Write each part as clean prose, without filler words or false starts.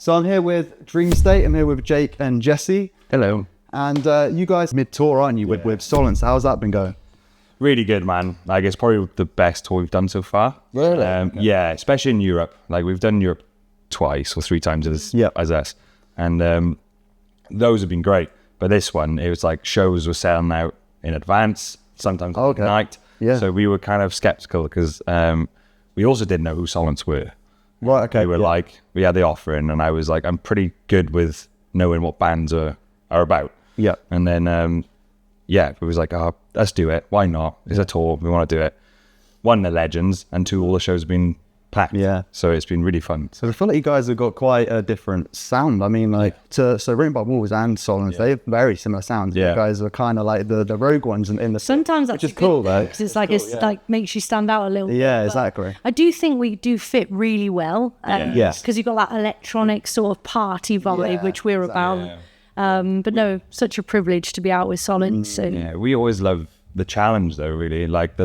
So I'm here with Dream State. I'm here with Jake and Jesse. Hello. And you guys mid-tour, aren't you, with Solence? How's that been going? Really good, man. Like, it's probably the best tour we've done so far. Really? Yeah, especially in Europe. Like, we've done Europe twice or three times as us. And those have been great. But this one, it was like shows were selling out in advance, sometimes at night. Yeah. So we were kind of skeptical because we also didn't know who Solence were. Right, okay. We were like, we had the offering, and I was like, I'm pretty good with knowing what bands are about. Yeah. And then, it was like, oh, let's do it. Why not? It's a tour. We want to do it. One, the legends, and two, all the shows have been packed. Yeah. So it's been really fun. So I feel like you guys have got quite a different sound. I mean, like, so Written by Wolves and Solence, they have very similar sounds. Yeah. You guys are kind of like the rogue ones in the sometimes that's which is cool though. Because it's like like makes you stand out a little. Yeah, bit. exactly. I do think we do fit really well. Yes. Because you've got that electronic sort of party vibe, which we're about. But no, such a privilege to be out with Solence. Yeah, we always love the challenge though, really. Like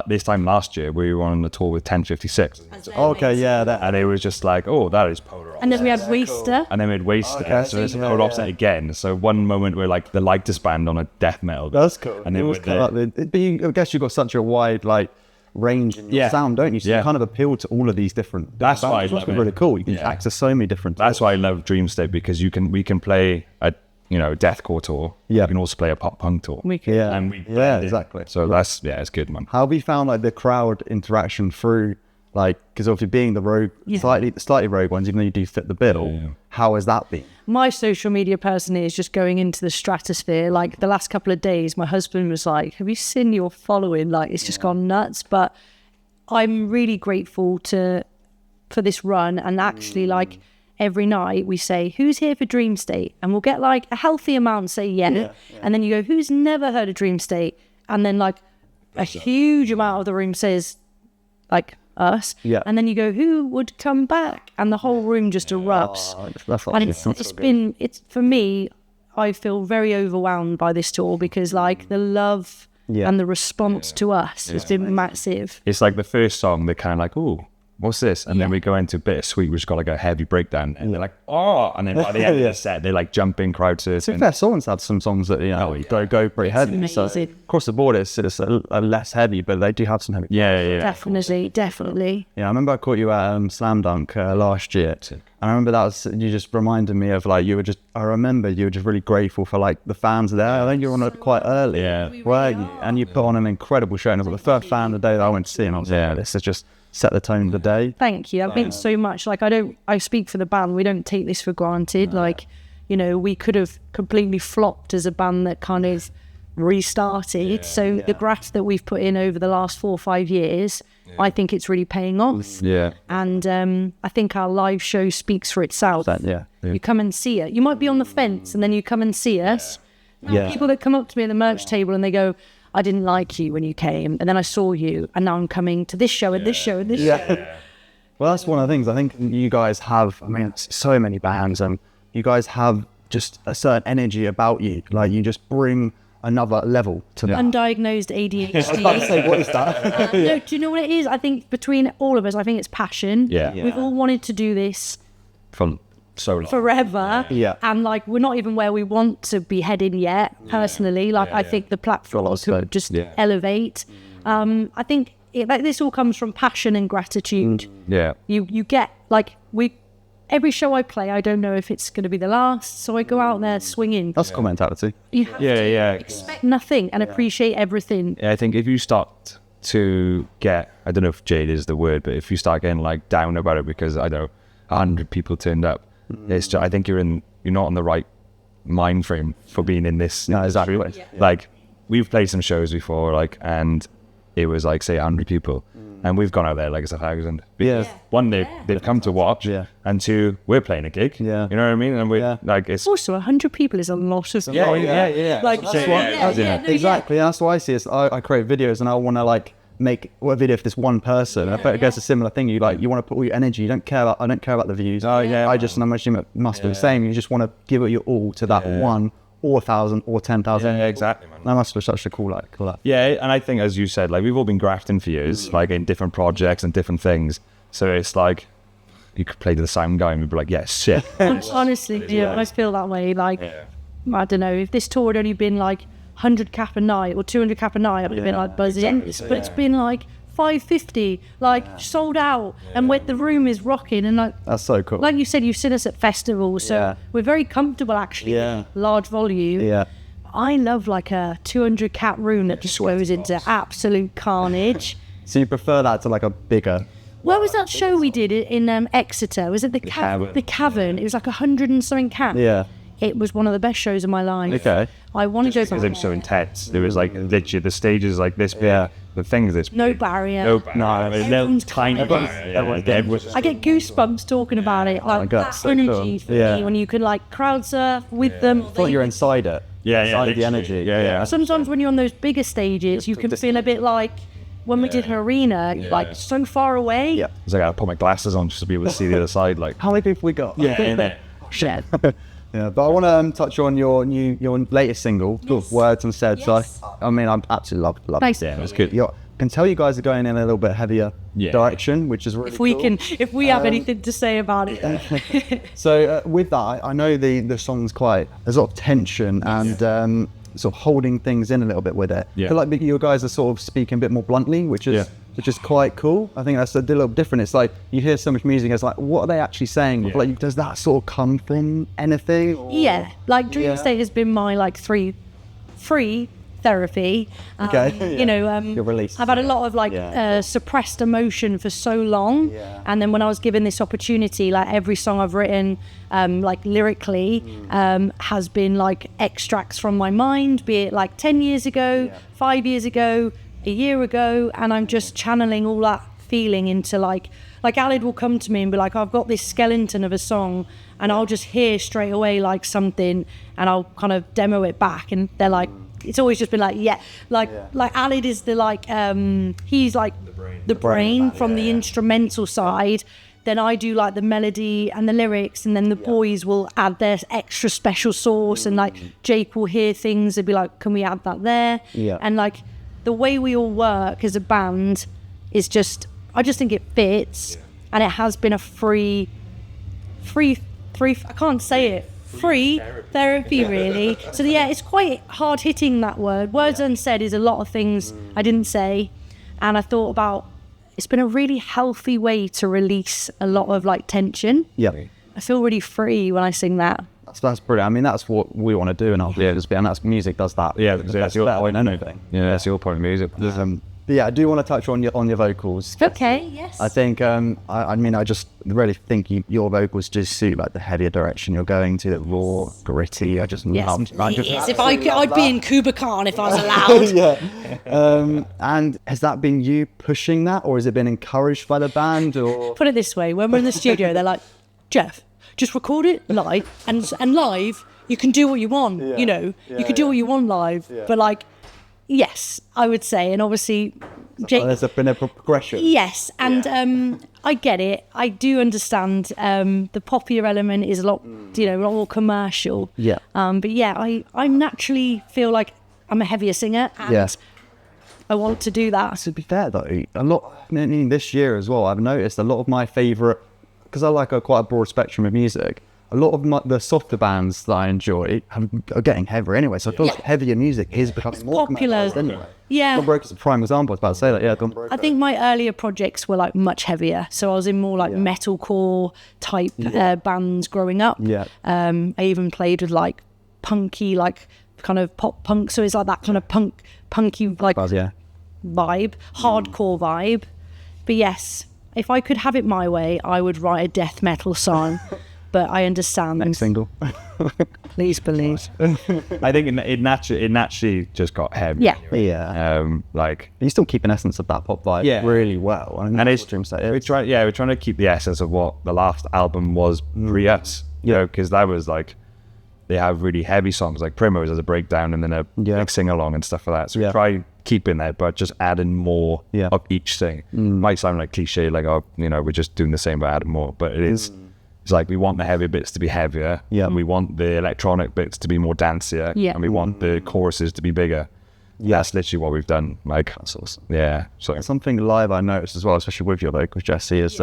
this time last year, we were on the tour with 1056. Okay, yeah. And it was just like, oh, that is polar opposite. And then we had Waster. And then we had Waster. So it's polar opposite again. So one moment we're like the lightest band on a death metal. That's cool. And then I guess you've got such a wide range in your sound, don't you? So you kind of appeal to all of these different. That's why I bands, love which is it. really cool. You can access so many different. That's why I love Dream State, because we can play a deathcore tour. Yeah. We can also play a pop punk tour. We can. Yeah. And we exactly. So that's it's good, man. How have you found the crowd interaction through because obviously being the rogue, slightly rogue ones, even though you do fit the bill, how has that been? My social media personally is just going into the stratosphere. Like the last couple of days, my husband was like, have you seen your following? Like it's just gone nuts. But I'm really grateful for this run, and actually every night we say, who's here for Dream State? And we'll get a healthy amount say yeah. And then you go, who's never heard of Dream State? And then a huge amount of the room says us. Yeah. And then you go, who would come back? And the whole room just erupts. And it's for me, I feel very overwhelmed by this tour because the love and the response to us has been massive. It's like the first song, they're kind of like, ooh, what's this? And then we go into Bittersweet, which got a heavy breakdown, and they're like, oh, and then by the end of the set, they jump in crowd surfing. To be fair, Solence had some songs that go pretty heavy. Amazing. So across the board, it's a less heavy, but they do have some heavy. Yeah. Definitely. Yeah, I remember I caught you at Slam Dunk last year. And I remember you just reminded me of I remember you were just really grateful for the fans there. I think you were on it quite early. Yeah. And you put on an incredible show. And it was the first fan the day that I went to see, and I was like, this is just set the tone of the day. Thank you. That means so much. I speak for the band. We don't take this for granted. We could have completely flopped as a band that kind of restarted. The graft that we've put in over the last 4 or 5 years, I think it's really paying off. Yeah. And I think our live show speaks for itself. You come and see it. You might be on the fence and then you come and see us. People that come up to me at the merch table and they go, I didn't like you when you came, and then I saw you, and now I'm coming to this show and this show and this show. Well, that's one of the things. I think you guys have, so many bands, and you guys have just a certain energy about you. You just bring another level to that. Undiagnosed ADHD. I was about to say, what is that? No, do you know what it is? I think between all of us, I think it's passion. Yeah. We've all wanted to do this For so long. Forever. Yeah. And we're not even where we want to be heading yet, personally. I think the platform could just elevate. I think this all comes from passion and gratitude. Yeah. You get every show I play, I don't know if it's going to be the last, so I go out there swinging. That's cool mentality. You have to expect nothing and appreciate everything. Yeah, I think if you start to get, I don't know if jade is the word, but if you start getting down about it because 100 people turned up, it's just, I think you're not in the right mind frame for being in this. No, exactly. We've played some shows before, and it was say 100 people, and we've gone out there it's 1,000. Yeah. One, they've come to watch, and two, we're playing a gig. Yeah. You know what I mean? And we're it's also 100 people is a lot of yeah. Exactly. That's why I see it. I create videos and I want to make a video for this one person. I bet it's a similar thing. You want to put all your energy. I don't care about the views. I just, and I'm assuming it must be the same. You just want to give it your all to that one or 1,000 or 10,000. Yeah, exactly, man. That must be such a cool Yeah, and I think, as you said, we've all been grafting for years, in different projects and different things. So it's you could play to the sound guy and we'd be like, yeah, sick. Honestly, yeah, I feel that way. Like, I don't know, if this tour had only been like 100 cap a night or 200 cap a night, I would have been like buzzing. But it's been like 550, like sold out, and where the room is rocking, and like That's so cool. like you said, you've seen us at festivals, so we're very comfortable actually. Yeah. Large volume. Yeah. I love like a 200 cap room that just goes into absolute carnage. So you prefer that to like a bigger? Where was that show we did in Exeter? Was it the Cavern. The Cavern. It was like 100 and something cap. Yeah. It was one of the best shows of my life. Okay. I want to go Because it was so intense. It was like literally the stages like this big, Yeah. the things this No barrier. no, I mean, little Everyone's tiny kind. everyone's I get goosebumps talking about it. Like God, that so energy cool. for Yeah. me when you can like crowd surf with them. I thought you're inside it. yeah, Inside the literally. energy. Yeah. Sometimes when you're on those bigger stages, you can feel a bit like when we did Arena, like so far away. Yeah. It's like I gotta put my glasses on just to be able to see the other side. Like, How many people we got? Yeah. Yeah, but I want to touch on your latest single, Words Unsaid. Yes. So I mean, I absolutely love Nice. it. Yeah, it's good. I can tell you guys are going in a little bit heavier direction, which is really If we cool. if we have anything to say about it. So with that, I know the song's quite, there's a lot of tension and sort of holding things in a little bit with it. Yeah. I feel like you guys are sort of speaking a bit more bluntly, which is quite cool. I think that's a little different. It's like you hear so much music, it's like, what are they actually saying? Yeah. Like, does that sort of come from anything? Or- Yeah, like Dream State has been my like free therapy. Okay. You know, Your release. I've had a lot of like Yeah. suppressed emotion for so long, and then when I was given this opportunity, like every song I've written, like lyrically, has been like extracts from my mind, be it like 10 years ago, 5 years ago, a year ago, and I'm just channeling all that feeling into like Alid will come to me and be like, I've got this skeleton of a song, and I'll just hear straight away like something, and I'll kind of demo it back, and they're like, it's always just been like, like Alid is the like he's like the brain from the instrumental side. Then I do like the melody and the lyrics, and then the boys will add their extra special sauce, and like Jake will hear things and be like, can we add that there? Yeah. And like the way we all work as a band is just, I just think it fits, and it has been a free I can't say it, free therapy really. So yeah, it's quite hard hitting, that word. Words unsaid is a lot of things I didn't say, and I thought about, it's been a really healthy way to release a lot of like tension. Yeah. I feel really free when I sing that. That's brilliant. I mean, that's what we want to do in our videos, and that's music does that. Yeah, that's that's your better point. than anything. Yeah, that's your point of music. But yeah, I do want to touch on your vocals. Okay, yes. I think I mean, I just really think your vocals just suit like the heavier direction you're going to, the raw, gritty. I just Yes, love. I just please. If I could, I'd be in Kubakan if I was allowed. yeah. And has that been you pushing that, or has it been encouraged by the band, or? Put it this way, when we're in the studio, they're like, Jeff, just record it live, and live, you can do what you want, you know, you can do what you want live, but like, yes, I would say, and obviously, Jake, There's been a progression. yes, and I get it, I do understand, the poppier element is a lot, you know, a lot more commercial, Yeah. but yeah, I naturally feel like I'm a heavier singer, and Yeah. I want to do that. To be fair though, a lot this year as well, I've noticed a lot of my favourite, because I like quite a broad spectrum of music, a lot of the softer bands that I enjoy are getting heavier anyway, so I feel like heavier music is becoming more popular. commercialised anyway. Yeah. Gone Broke is a prime example. I was about to say that, yeah. Gone Broke. I think my earlier projects were like much heavier, so I was in more like metalcore type bands growing up. Yeah. I even played with like punky, like kind of pop punk, so it's like that kind of punky like Yeah. vibe, hardcore vibe. But yes, if I could have it my way, I would write a death metal song. But I understand. Next single. Please believe. I think it naturally just got heavy. Yeah. Yeah. Like, You still keep an essence of that pop vibe really well. I mean, and that's it's what Dream State is. we're trying to keep the essence of what the last album was pre us, you know, because that was like, they have really heavy songs like Primrose as a breakdown and then a big sing along and stuff like that. So we try keeping that, but just adding more of each thing. Might sound like cliche, like, oh, you know, we're just doing the same but adding more, but it is. It's like we want the heavy bits to be heavier, and we want the electronic bits to be more dancier, and we want the choruses to be bigger. That's literally what we've done. Like, That's awesome. yeah. So Something live I noticed as well, especially with your vocals, Jesse, is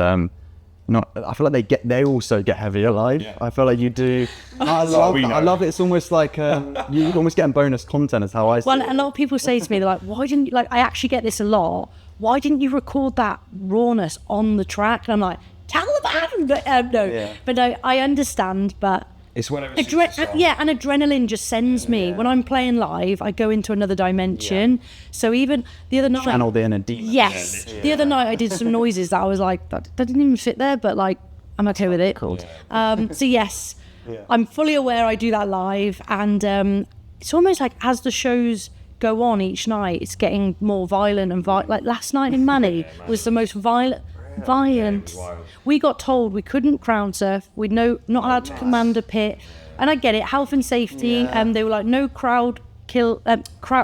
I feel like they also get heavier live. Yeah. I feel like you do. I love it. It's almost like you almost getting bonus content is how I see Well, it. a lot of people say to me, they're like, why didn't you, like, I actually get this a lot. Why didn't you record that rawness on the track? And I'm like, tell the band. But no, Yeah. but no, I understand, but It's whatever. and adrenaline just sends me. When I'm playing live, I go into another dimension. So even the other night, Channel the inner demon. yes, the other night I did some noises that I was like, that didn't even fit there, but like, I'm okay with it. Cool. So yes, I'm fully aware I do that live, and it's almost like as the shows go on each night, it's getting more violent and like last night in Manny was the most violent. We got told we couldn't crown surf. We'd not allowed to command a pit, and I get it, health and safety. They were like, no crowd kill,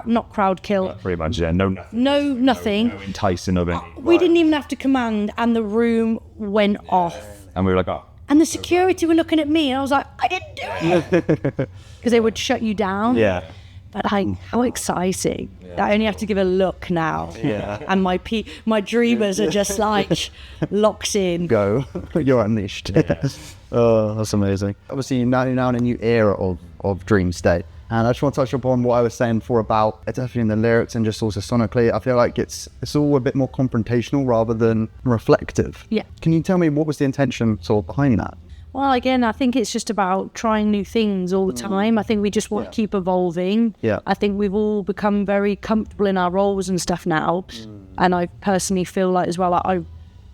not crowd kill. Pretty much, yeah. No, nothing. No, nothing. No enticing of any. We didn't even have to command, and the room went off. And we were like, oh. And the security were looking at me, and I was like, I didn't do it, because they would shut you down. Yeah. But like, how exciting! I only have to give a look now. Yeah. And my dreamers are just like locked in. Go. You're unleashed. Oh, that's amazing. Obviously, you're now in a new era of dream state. And I just want to touch upon what I was saying before about definitely in the lyrics and just also sonically. I feel like it's all a bit more confrontational rather than reflective. Yeah. Can you tell me what was the intention sort of behind that? Well, again, I think it's just about trying new things all the time. I think we just want to keep evolving. Yeah. I think we've all become very comfortable in our roles and stuff now. And I personally feel like as well, I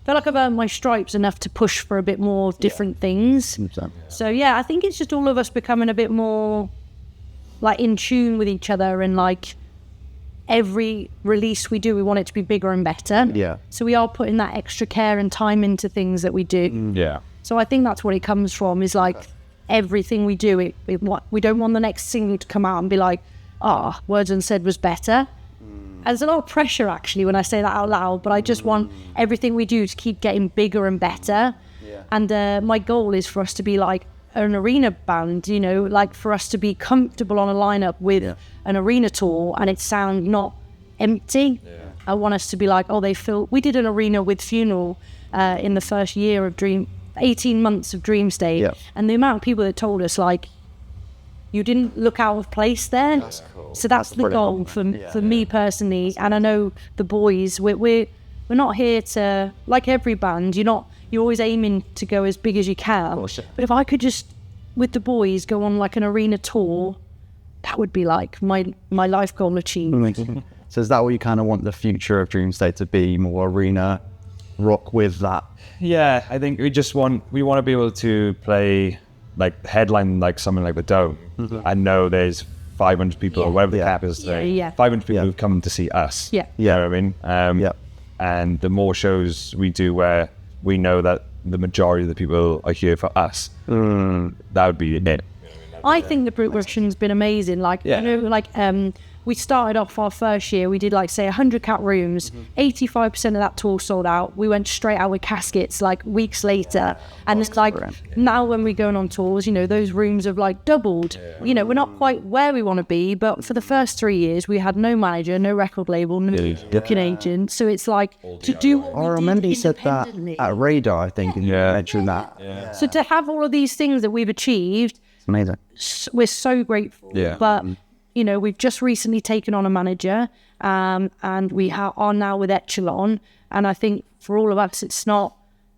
feel like I've earned my stripes enough to push for a bit more different things. 100%. So yeah, I think it's just all of us becoming a bit more like in tune with each other, and like every release we do, we want it to be bigger and better. Yeah. So we are putting that extra care and time into things that we do. Yeah. So I think that's what it comes from, is like everything we do, we don't want the next single to come out and be like, Words Unsaid was better. And there's a lot of pressure actually when I say that out loud, but I just want everything we do to keep getting bigger and better. Yeah. And my goal is for us to be like an arena band, you know, like for us to be comfortable on a lineup with an arena tour and it sound not empty. Yeah. I want us to be like, we did an arena with Funeral in the first year of 18 months of Dream State, and the amount of people that told us like, you didn't look out of place there. That's cool. So that's the goal for me personally, and I know the boys, we're not here to, like every band, you're always aiming to go as big as you can. But if I could just, with the boys, go on like an arena tour, that would be like my life goal achieved. So is that what you kind of want the future of Dream State to be, more arena rock with that? Yeah, I think we want to be able to play, like headline like something like the Dome. I know there's 500 people or whatever the cap is today. 500 people who've come to see us. Yeah. You know what I mean? And the more shows we do where we know that the majority of the people are here for us, that would be it. I think the progression's been amazing. Like, I know, like, we started off our first year, we did like say 100 cap rooms, 85% of that tour sold out. We went straight out with caskets like weeks later. And it's like, now when we're going on tours, you know, those rooms have like doubled. You know, we're not quite where we want to be, but for the first 3 years, we had no manager, no record label, no booking agent. So it's like, to do what I remember you said that at Radar, I think, and you mentioned that. So to have all of these things that we've achieved, it's amazing. We're so grateful. Yeah. But you know, we've just recently taken on a manager, and we are now with Echelon. And I think for all of us,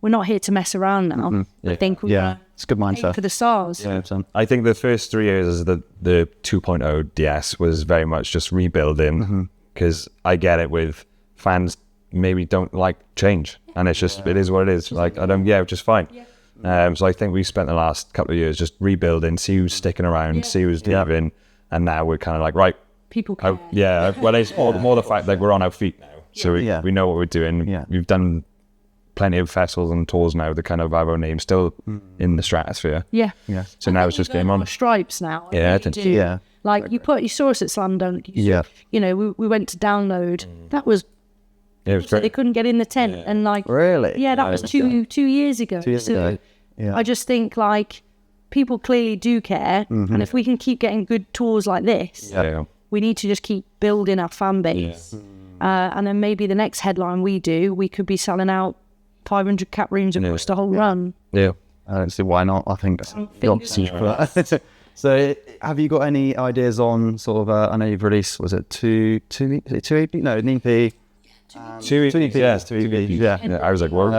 we're not here to mess around now. I think we're it's a good mindset for the stars. Yeah. I think the first 3 years as the 2.0 DS was very much just rebuilding, because I get it with fans maybe don't like change, and it's just it is what it is. Like which is fine. So I think we spent the last couple of years just rebuilding, see who's sticking around, see who's leaving. And now we're kind of like, right. People care. Well, it's more the fact that we're on our feet now. So we know what we're doing. Yeah. We've done plenty of festivals and tours now that kind of have our name still in the stratosphere. Yeah. So now it's just game on. Stripes now. Yeah. Like you saw us at Slam Dunk. You know, we went to download. That was. Yeah, it was great. They couldn't get in the tent, and like. Really? Yeah, that was two years ago. 2 years ago. Yeah. I just think like, people clearly do care, and if we can keep getting good tours like this, we need to just keep building our fan base. And then maybe the next headline we do, we could be selling out 500 cap rooms across the whole run. Yeah. I don't see why not. I think that's the fingers option for that. So, have you got any ideas on sort of? I know you've released. Was it two EP? No, an EP. Two EPs, yeah, two EPs. Yeah. Yeah, I was like, whoa.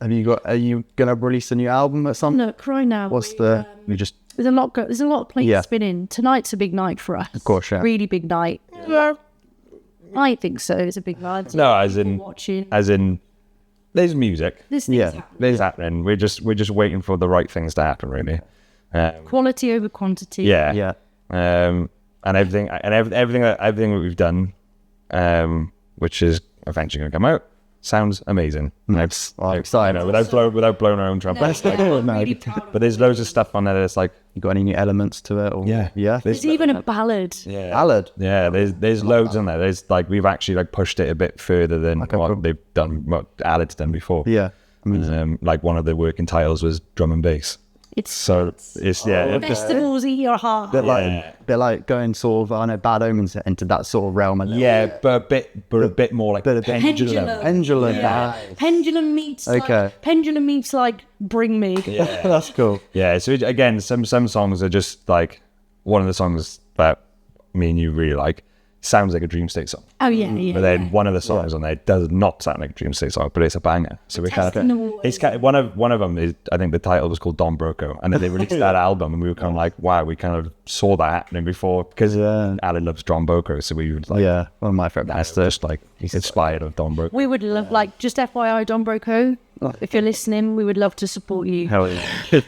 Have you got? Are you gonna release a new album at some? Look, right now. What's the? You just. There's a lot. There's a lot of plates Yeah. spinning. Tonight's a big night for us. Of course, yeah. Really big night. Yeah. I think so. It's a big night. No, as in, Watching. there's music. This thing's Yeah. happening. There's happening. We're just waiting for the right things to happen, really. Quality over quantity. Yeah. Yeah. And everything that we've done, which is eventually going to come out, sounds amazing. Nice. I'm excited. Without blowing our own trumpets. No, Like, I'm no. really proud of but there's loads of stuff on there that's like, You got any new elements to it? Or, Yeah. Yeah. There's even a ballad. yeah, Ballad. yeah. There's loads on there. There's like we've actually like pushed it a bit further than Okay, what cool. they've done, what Alad's done before. Yeah. Amazing. Like one of the working titles was drum and bass. It's So it's yeah. festivals eat your heart. Bit like, Yeah. bit like going sort of. I know Bad Omens into that sort of realm. A little. Yeah, but a bit more like Bit of pendulum. Pendulum. Yeah. Pendulum meets Okay. like Pendulum meets like Bring Me. Yeah. That's cool. Yeah, so again, some songs are just like one of the songs that me and you really like sounds like a Dream State song, Oh yeah, yeah. but then one of the songs on there does not sound like a Dream State song, but it's a banger. So we kind Testing the of waters. it's kind of, one of them is, I think the title was called Don Broco, and then they released that album, and we were kind of like, wow, we kind of saw that happening before because Alan loves Don Broco, so we were like, Yeah. One of my favorite that's bands. just like he's inspired of Don Broco. We would love, like, just FYI, Don Broco, if you're listening, we would love to support you. Hell yeah.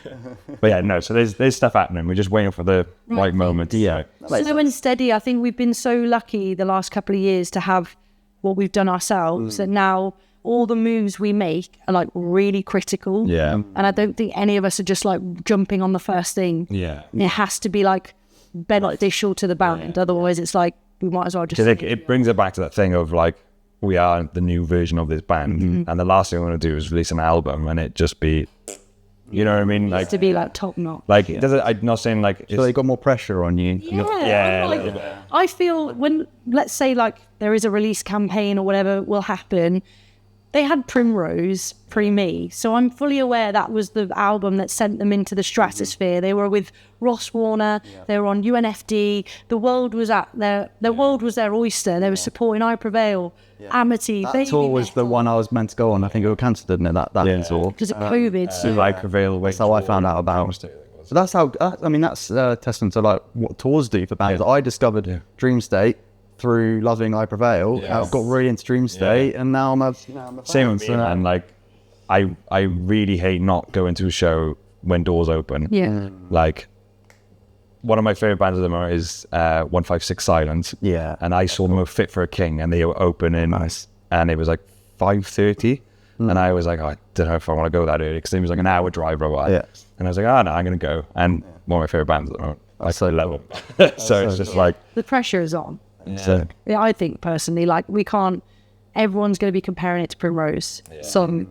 But yeah, no, so there's stuff happening. We're just waiting for the right moment. Yeah. Slow and steady. I think we've been so lucky the last couple of years to have what we've done ourselves, and now all the moves we make are like really critical. Yeah. And I don't think any of us are just like jumping on the first thing. Yeah. It has to be like beneficial to the band. Otherwise, it's like we might as well just. Because it brings it back to that thing of like, we are the new version of this band, and the last thing I want to do is release an album and it just be, you know what I mean? Like, to be like top notch. like it doesn't. I'm not saying like. So they got more pressure on you. Yeah, Yeah, like, I feel when, let's say, like there is a release campaign or whatever will happen, they had Primrose pre me, so I'm fully aware that was the album that sent them into the stratosphere. They were with Ross Warner, they were on UNFD. The world was at their world was their oyster. They were supporting I Prevail, Amity. That tour was the one I was meant to go on. I think it was cancelled, didn't it? That tour. because of COVID. So like Prevail. That's how I found out about. So that's how. I mean, that's testament to like what tours do for bands. I discovered Dream State through loving I Prevail. I got really into Dream State, and now I'm a Same with me, man. Like, I really hate not going to a show when doors open. yeah, Like, one of my favorite bands at the moment is 156 Silence. Yeah. And I saw them at Fit for a King, and they were opening, and it was like 5:30, and I was like, oh, I don't know if I want to go that early because it was like an hour drive or what. Yeah. And I was like, oh no, I'm gonna go. And one of my favorite bands at the moment. I so love them. So it's just like, the pressure is on. So Yeah, I think personally, like we can't. Everyone's going to be comparing it to Primrose. So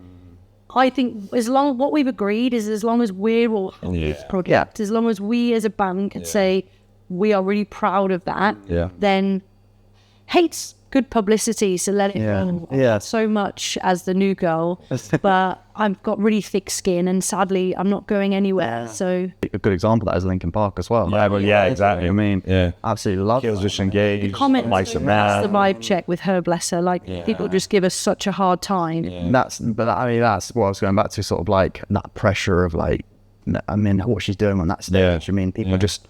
I think what we've agreed is as long as we're all happy with the project, as long as we as a band can say we are really proud of that, then hate's good publicity, so let it roll. Yeah. So much as the new girl, but I've got really thick skin, and sadly, I'm not going anywhere. So a good example of that is Linkin Park as well. yeah, well, yeah, exactly. I mean, yeah. absolutely love Kills that. Wish Engaged, comment Mice and that's Man. the vibe check with her, bless her. Like people just give us such a hard time. That's what I was going back to, sort of like that pressure of like, I mean, what she's doing on that stage. I mean, people are just,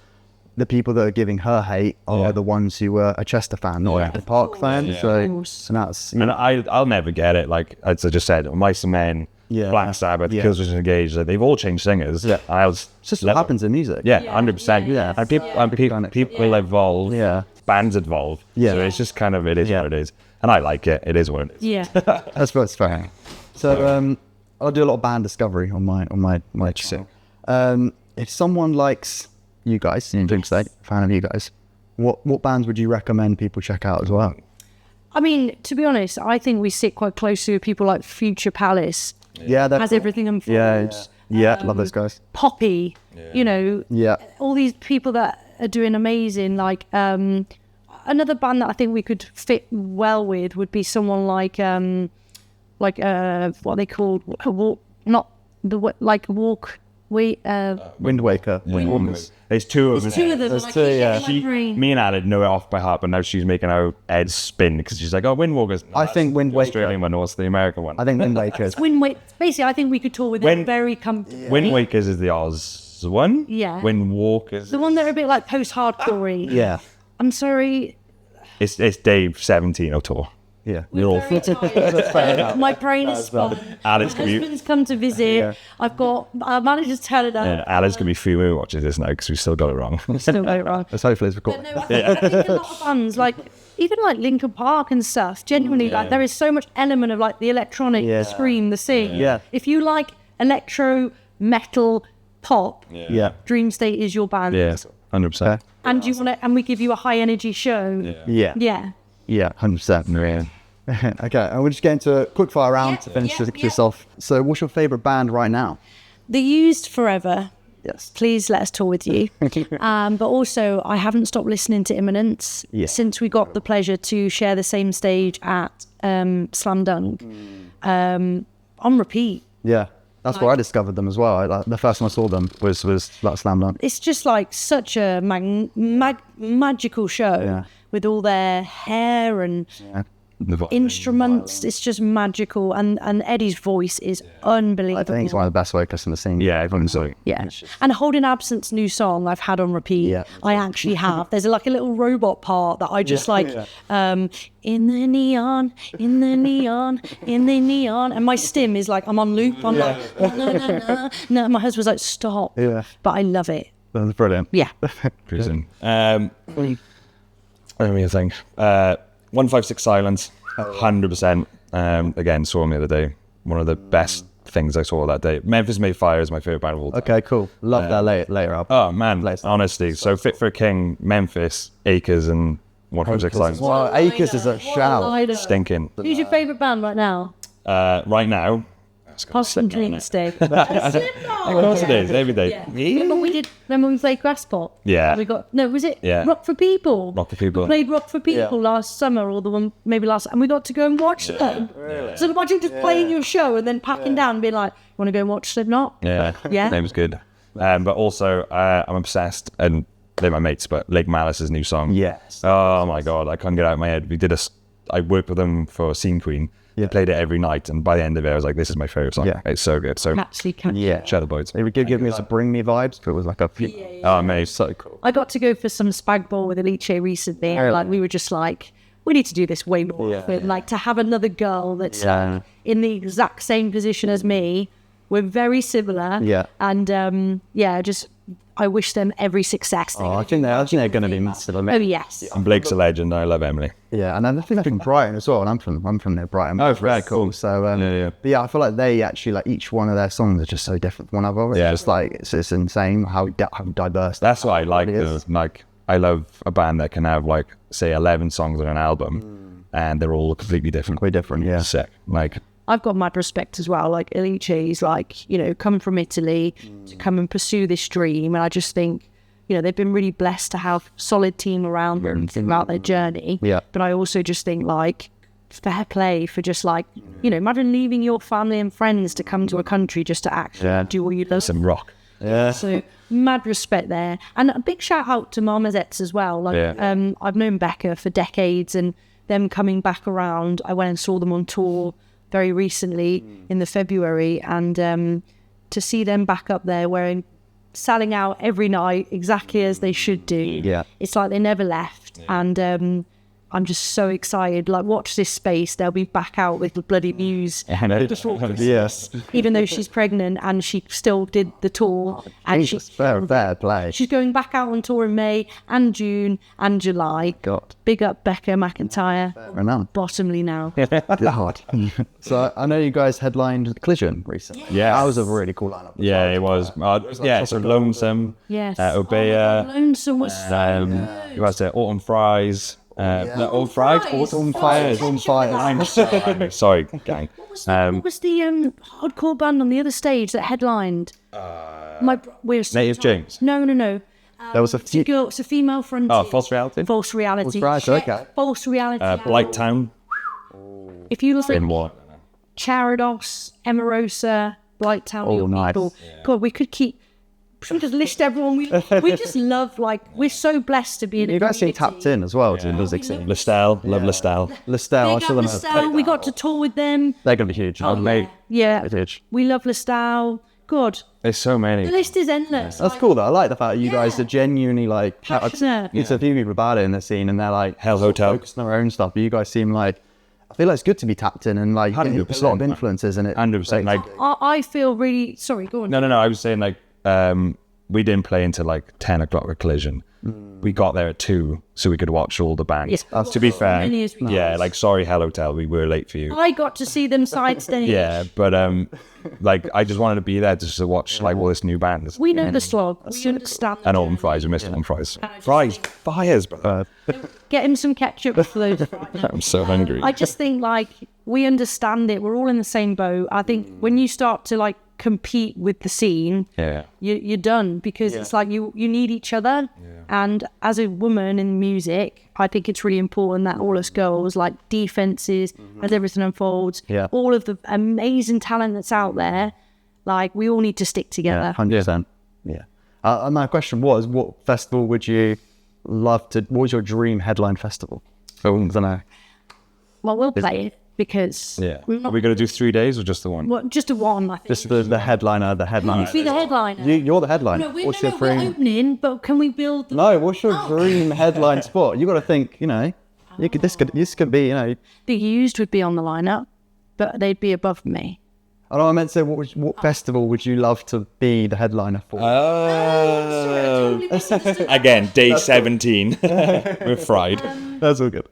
the people that are giving her hate are the ones who were a Chester fan, not a Park fan. So, and that's, And I'll never get it. Like, as I just said, Mice and Men, Black Sabbath, Kills Wish Engaged, like, they've all changed singers. Yeah. It's just what happens in music. Yeah, 100%. Yeah. And people evolve. Yeah. Bands evolve. Yeah. So it's just kind of, it is what it is. And I like it. It is what it is. Yeah. That's what's fair. So I'll do a lot of band discovery on my channel. If someone likes you guys, Dream State, fan of you guys, what bands would you recommend people check out as well? I mean, to be honest, I think we sit quite close to people like Future Palace. Yeah, Has Everything Unfolds. Love those guys. Poppy, you know, Yeah, all these people that are doing amazing. Like another band that I think we could fit well with would be someone like like what they called a walk, not like a walk. Wind Waker. There's two of them. Two of them. There's and I two, keep yeah. getting my brain. Me and Aled know it off by heart, but now she's making our head spin because she's like, "Oh, Windwalkers." No, I that's think Wind the Waker. Australian one, or what's the American one? I think Wind Waker is. Basically, I think we could tour with them very comfortably. Wind Wakers is the Oz one. Yeah. Windwalkers. The one that are a bit like post-hardcore-y. Yeah. I'm sorry. It's Dave 17 on tour. Yeah. You're all My brain is spun. Alex My can be, husband's come to visit. Yeah. I've got our manager's turning up. Alex can be fuming watching this now because we still got it wrong. Still got it wrong. Let's hopefully it's recorded. No, I think a lot of bands, like even like Linkin Park and stuff, genuinely, like there is so much element of like the electronic, the scream, the sing. Yeah. If you like electro, metal, pop, Yeah. Dream State is your band. Yeah, 100%. And you want to, and we give you a high energy show. Yeah. Yeah. Yeah. 100%. Okay, and we'll just get into a quick fire round to finish this off. So, what's your favourite band right now? The Used forever. Yes. Please let us tour with you. But also, I haven't stopped listening to Imminence since we got the pleasure to share the same stage at Slam Dunk. On repeat. Yeah. That's where I discovered them as well. The first time I saw them was like Slam Dunk. It's just like such a magical show with all their hair and instruments. It's just magical, and Eddie's voice is unbelievable. I think he's one of the best vocalists in the scene. Yeah, everyone's like, Yeah, and Holding Absence new song I've had on repeat. Yeah. I actually have. There's like a little robot part that I just in the neon, in the neon, in the neon, and my stim is like I'm on loop. I'm like no. My husband's like stop. Yeah. But I love it. That's brilliant. Yeah. cruising. Let me think. 156 Silence, 100%. Again, saw him the other day. One of the best things I saw that day. Memphis Made Fire is my favorite band of all time. Okay, cool. Love that later album. Oh man, Later. honestly. So Fit for a King, Memphis, Acres, and 156 Silence. Well, Acres is a shout. Stinking. Who's your favourite band right now? Right now. Constantine Stay. Of course it is, every day. Remember we played Grasspot? Yeah. We got, was it Yeah. Rock for People? Rock for People. We played Rock for People last summer, or the one maybe last, and we got to go and watch them. Really? So imagine just playing your show and then packing down and being like, you want to go and watch Slipknot? Yeah. Yeah. Name was good. But also, I'm obsessed, and they're my mates, but Lake Malice's new song. Yes. Oh my God, I can't get it out of my head. I worked with them for Scene Queen. They played it every night, and by the end of it, I was like, this is my favorite song. Yeah. It's so good. So, Absolutely can't. Yeah. shout out boys. It would give me some Bring Me vibes, but it was like a... Oh, mate. So cool. I got to go for some spag bowl with Alice recently. And like we were just like, we need to do this way more often. Like to have another girl that's like, in the exact same position as me. We're very similar. Yeah. And just I wish them every success. Oh, I think they're going to be massive. I mean, Oh yes. And Blake's a legend. I love Emily. yeah, and I think they're from Brighton as well, and I'm from near Brighton. Oh, very cool. So, Yeah. But yeah, I feel like they actually, like each one of their songs are just so different from one another. It's Yeah. just like, it's insane how diverse. That's what I like. It is. Like, I love a band that can have, like, say, 11 songs on an album, and they're all completely different. Quite different, yeah. Sick. Like, I've got mad respect as well. Like Alice is like, come from Italy to come and pursue this dream. And I just think, they've been really blessed to have a solid team around them throughout their journey. Yeah. But I also just think like fair play for just like, imagine leaving your family and friends to come to a country just to actually do what you love. some rock. Yeah. So mad respect there. And a big shout out to Marmozets as well. Like I've known Becca for decades, and them coming back around. I went and saw them on tour very recently in the February, and to see them back up there selling out every night exactly as they should do. Yeah. It's like they never left. And I'm just so excited. Like, watch this space. They'll be back out with the bloody Muse. Yes. Even though she's pregnant, and she still did the tour. And Jesus, fair play. she's going back out on tour in May and June and July. God. Big up Becca McIntyre. Enough. Bottomly now. God. So I know you guys headlined Collision recently. Yes. That was a really cool lineup. Yeah, it was. So Lonesome. Yes. Obeya. Lonesome was Who has it? Autumn Fries. Autumn Fries? Autumn Fires. Sorry, gang. what was the hardcore band on the other stage that headlined? We're Native James. No. There was a It's a few. girl. It's a female fronted. Oh, False Reality. False reality. False Reality, Check okay. False reality. Blight Town. If you look In at what? Charados, Emarosa, Blighttown. Oh, nice. People. God, we could keep. Should we just list everyone? We just love, like, we're so blessed to be in a You guys seem community. tapped in as well to the music scene. Listel, love Listel. Listel, I Big saw up them. Lestal, we got to tour with them. They're going to be huge. Mate, Yeah, They're huge. we love Lestal. God, there's so the many. list is endless. That's cool though. I like the fact that you guys are genuinely like, Passionate. it's a few people about it in the scene and they're like, Hell Hotel. focused on their own stuff. But you guys seem like, I feel like it's good to be tapped in and like, getting a lot of 100%, influences in it. 100%. Like, I feel really sorry. Go on. no. I was saying like, we didn't play until like 10 o'clock with Collision. We got there at 2, so we could watch all the bands. Yes. To be fair, Many as we yeah, could. like sorry, Hell Hotel, we were late for you. I got to see them side stage. Yeah, but like I just wanted to be there just to watch like all this new bands. We know the slog. We understand. And Alton Fries, we missed Alton Fries. Fries, fires, bro. Get him some ketchup for those fries. I'm so hungry. I just think like we understand it. We're all in the same boat. I think when you start to like compete with the scene, Yeah. you're done because it's like you need each other. And as a woman in music, I think it's really important that all us girls, like defenses, as everything unfolds, all of the amazing talent that's out there, like we all need to stick together. 100%. Yeah. And my question was, what festival would you love to, what was your dream headline festival? I don't know. Well, we'll play it because Yeah. we're Are not, we going to do 3 days or just the one? well, just a one, I think. Just the headliner, Be the headliner. You're the headliner. No, What's your we're dream? opening, but can we build the... No, what's your dream headline spot? You got to think, you know, this could be, you know. The Used would be on the lineup, but they'd be above me. I know I meant to say, what festival would you love to be the headliner for? Again, day 17. We're fried. That's all good.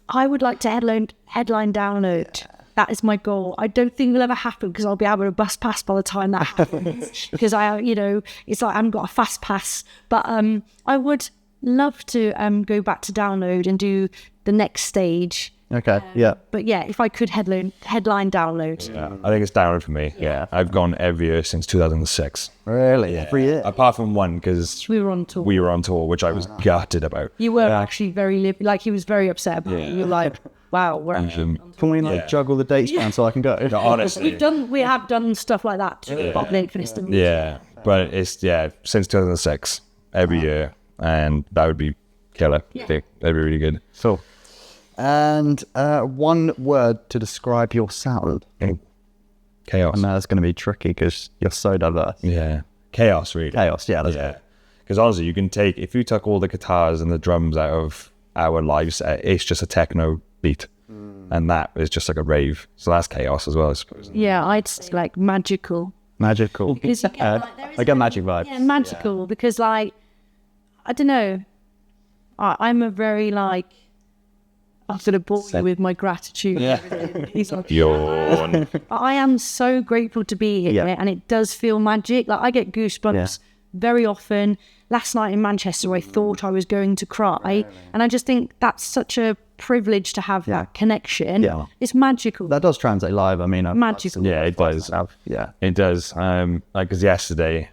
I would like to headline Download. That is my goal. I don't think it'll ever happen because I'll be able to bus pass by the time that happens. Because it's like I haven't got a fast pass. But I would love to go back to Download and do the next stage. Okay, yeah. But yeah, if I could headline Download. Yeah, I think it's download for me. Yeah. I've gone every year since 2006. Really? Every year? Apart from one, because We were on tour. we were on tour, which I was gutted about. You were actually very like he was very upset about it. You're like, wow, we're actually Can we juggle the dates down so I can go? No, honestly. we have done stuff like that too. Public Festival. Yeah, but it's, since 2006, every year, and that would be killer. I think that'd be really good. Cool. And one word to describe your sound. Chaos. I know that's going to be tricky because you're so diverse. Yeah. Chaos, really. Chaos, yeah. That's Yeah. Because honestly, if you took all the guitars and the drums out of our live set, it's just a techno beat. And that is just like a rave. So that's chaos as well, I suppose. Yeah, I'd say like magical. Magical. Because you get, like, there is I get magic vibes. Yeah, magical because like I don't know. I'm a very like I'm gonna bore you with my gratitude. Yeah. He's like, Yawn. I am so grateful to be here, and it does feel magic. Like I get goosebumps very often. Last night in Manchester, I thought I was going to cry, and I just think that's such a privilege to have that connection. Yeah. It's magical. That does translate live. I mean, Magical. Yeah, it does. Yeah. It does. Like, because yesterday,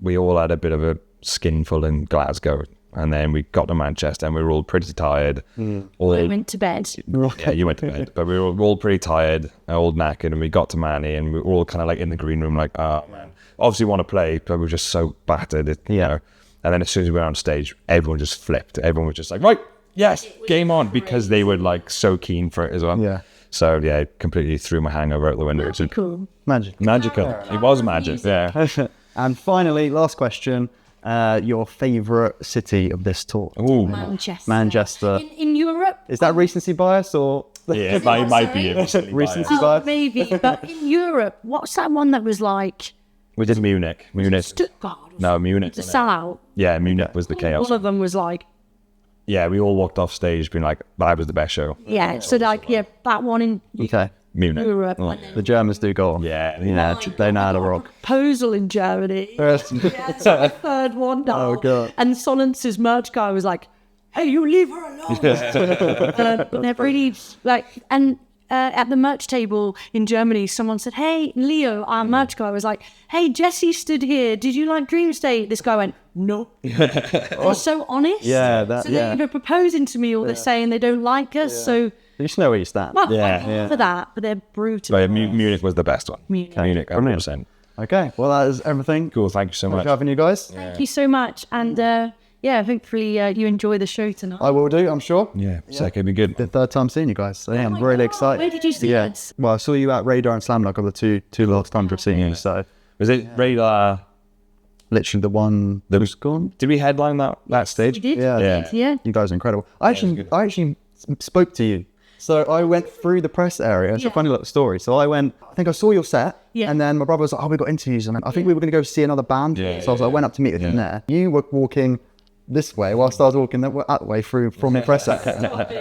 we all had a bit of a skinful in Glasgow. And then we got to Manchester and we were all pretty tired. I went to bed. Yeah, you went to bed. But we were all pretty tired, all knackered. And we got to Manny and we were all kind of like in the green room, like, oh, man. Obviously want to play, but we were just so battered. You know? And then as soon as we were on stage, everyone just flipped. Everyone was just like, right, yes, game on. Because they were like so keen for it as well. Yeah. So, yeah, it completely threw my hangover out the window. Magical. Magical. It was magic, yeah. And finally, last question. Your favourite city of this tour? Ooh. Manchester. In Europe? Is that recency bias or? Yeah, it might be. Recency Oh, bias? maybe. But in Europe, what's that one that was like We did Munich. Stuttgart? No, Munich. The sellout. Yeah, Munich was the chaos. One of them was like, Yeah, we all walked off stage being like, that was the best show. yeah. So like, yeah, that one in Okay. Munich. Europe. Oh, And then The Germans do go on. yeah. Yeah, they know how to rock. Proposal in Germany. That's my third one now. Oh, God. And Solence's merch guy was like, hey, you leave her alone. But they're really like, and at the merch table in Germany, someone said, "Hey, Leo, our merch guy was like, hey, Jesse stood here. Did you like Dream State?" This guy went, "No." They're so honest. Yeah, so they're either proposing to me or they're saying they don't like us. So You just know where you stand. well, I'm for that, but they're brutal. But Munich was the best one. Munich. Munich, 100%. Okay, well, that is everything. Cool, thank you so Thanks much. for having you guys. Thank you so much, and hopefully you enjoy the show tonight. I will do, I'm sure. Yeah, sick, it'd be good. The third time seeing you guys. So yeah, I'm really excited. Where did you see us? Well, I saw you at Radar and Slam Dunk of the two last times I've seen you. So Was it Radar? literally the one that was gone. Did we headline that stage? You did? Yeah. Yeah. You guys are incredible. I actually spoke to you. So I went through the press area. It's a funny little story. So I think I saw your set. Yeah. And then my brother was like, "Oh, we got interviews." And I think we were going to go see another band. Yeah, So I went up to meet with him there. You were walking this way whilst I was walking that way through from the press area.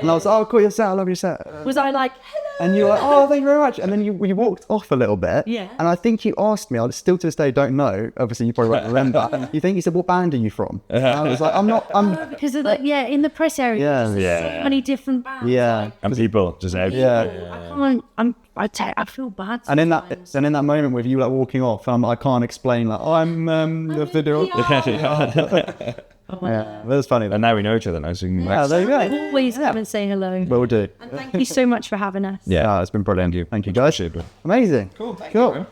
And I was like, "Oh, cool, your set. I love your set." Was I like, hello? And you were like, "Oh, thank you very much." And then you walked off a little bit. Yeah. And I think you asked me, I still to this day don't know, obviously you probably won't remember. You think you said, "What band are you from?" And I was like, I'm Because of in the press area, Yeah. there's so many different bands. yeah. And people just Yeah. I feel bad. And in that moment with you like walking off, I can't explain like, "Oh, I'm the video." Yeah, that was funny. And now we know each other now, so we can Yeah, there you go. Always come and say hello. Will do. And thank you so much for having us. Yeah, it's been brilliant. Thank you guys. Appreciate it, bro. Amazing. Cool.